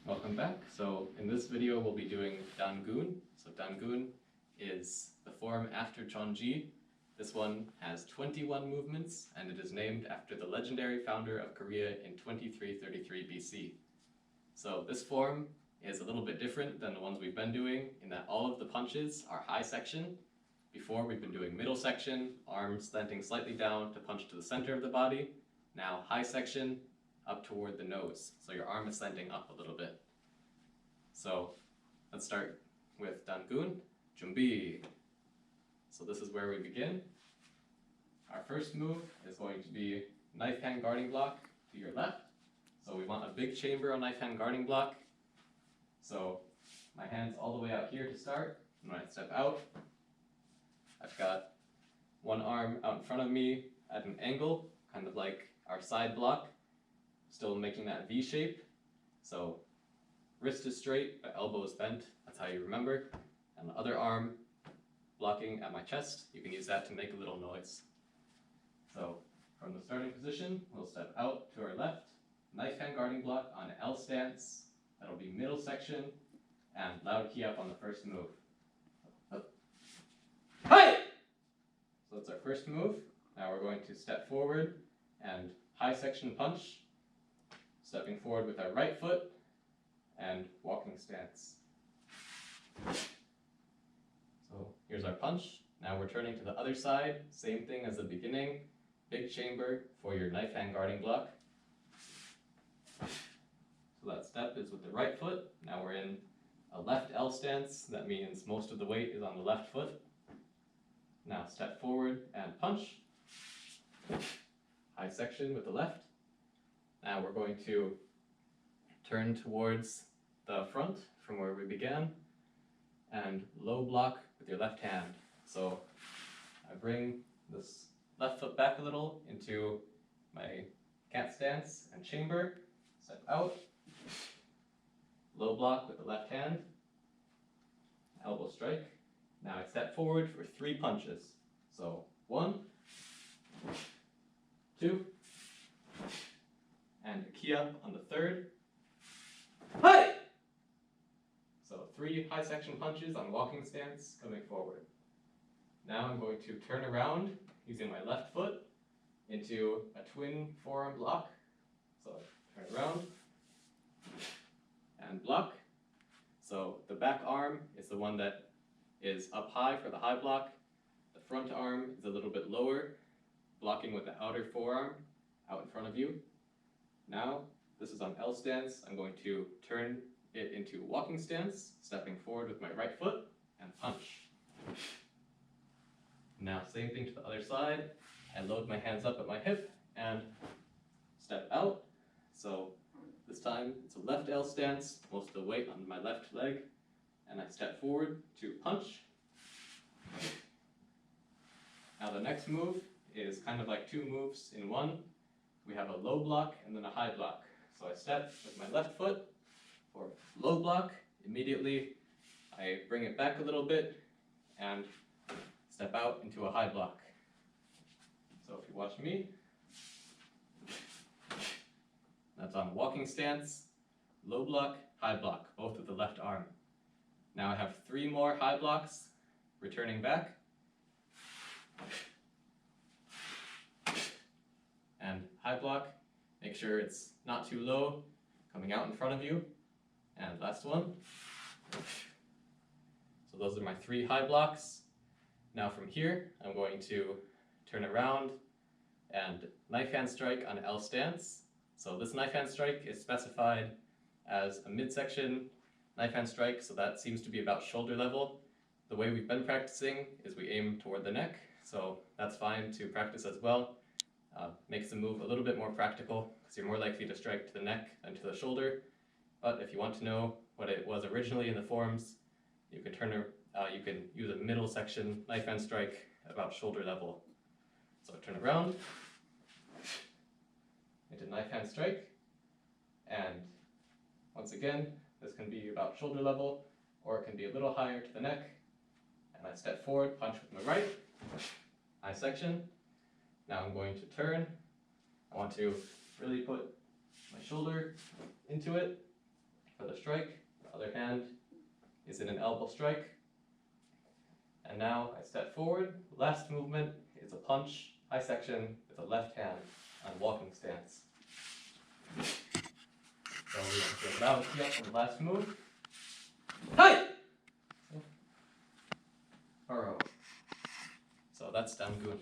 Welcome back. So in this video we'll be doing dahn-goon. So dahn-goon is the form after Chonji. This one has 21 movements and it is named after the legendary founder of Korea in 2333 BC. So this form is a little bit different than the ones we've been doing in that all of the punches are high section. Before we've been doing middle section, arms slanting slightly down to punch to the center of the body. Now high section, up toward the nose. So your arm is slanting up a little bit. So let's start with dahn-goon. Junbi. So this is where we begin. Our first move is going to be knife hand guarding block to your left. So we want a big chamber on knife hand guarding block. So my hand's all the way out here to start. And when I step out, I've got one arm out in front of me at an angle, kind of like our side block, still making that V shape. So wrist is straight, but elbow is bent. That's how you remember. And the other arm blocking at my chest. You can use that to make a little noise. So from the starting position, we'll step out to our left, knife hand guarding block on L stance. That'll be middle section, and loud key up on the first move. Up. Hi! So that's our first move. Now we're going to step forward and high section punch, stepping forward with our right foot, and walking stance. So here's our punch. Now we're turning to the other side, same thing as the beginning, big chamber for your knife hand guarding block. So that step is with the right foot. Now we're in a left L stance. That means most of the weight is on the left foot. Now step forward and punch. High section with the left. Now we're going to turn towards the front from where we began and low block with your left hand. So I bring this left foot back a little into my cat stance and chamber, step out, low block with the left hand, elbow strike. Now I step forward for 3 punches. So 1, 2, and a key up on the third. Hi! So 3 high section punches on walking stance coming forward. Now I'm going to turn around using my left foot into a twin forearm block. So turn around and block. So the back arm is the one that is up high for the high block. The front arm is a little bit lower, blocking with the outer forearm out in front of you. Now, this is on L stance. I'm going to turn it into walking stance, stepping forward with my right foot, and punch. Now, same thing to the other side. I load my hands up at my hip and step out. So this time, it's a left L stance, most of the weight on my left leg, and I step forward to punch. Now the next move is kind of like 2 moves in one. We have a low block and then a high block. So I step with my left foot for low block. Immediately I bring it back a little bit and step out into a high block. So if you watch me, that's on walking stance, low block, high block, both with the left arm. Now I have 3 more high blocks, returning back. And high block, make sure it's not too low, coming out in front of you. And last one. So those are my 3 high blocks. Now from here, I'm going to turn around and knife hand strike on L stance. So this knife hand strike is specified as a midsection knife hand strike, so that seems to be about shoulder level. The way we've been practicing is we aim toward the neck, so that's fine to practice as well. Makes the move a little bit more practical because you're more likely to strike to the neck than to the shoulder. But if you want to know what it was originally in the forms, you can use a middle section knife hand strike about shoulder level. So turn around into knife hand strike, and once again, this can be about shoulder level, or it can be a little higher to the neck. And I step forward, punch with my right, high section. Now I'm going to turn. I want to really put my shoulder into it, for the strike. The other hand is in an elbow strike. And now I step forward. Last movement is a punch, high section with the left hand on walking stance. So we want to allow the key up for the last move. Hi! So that's dahn-goon.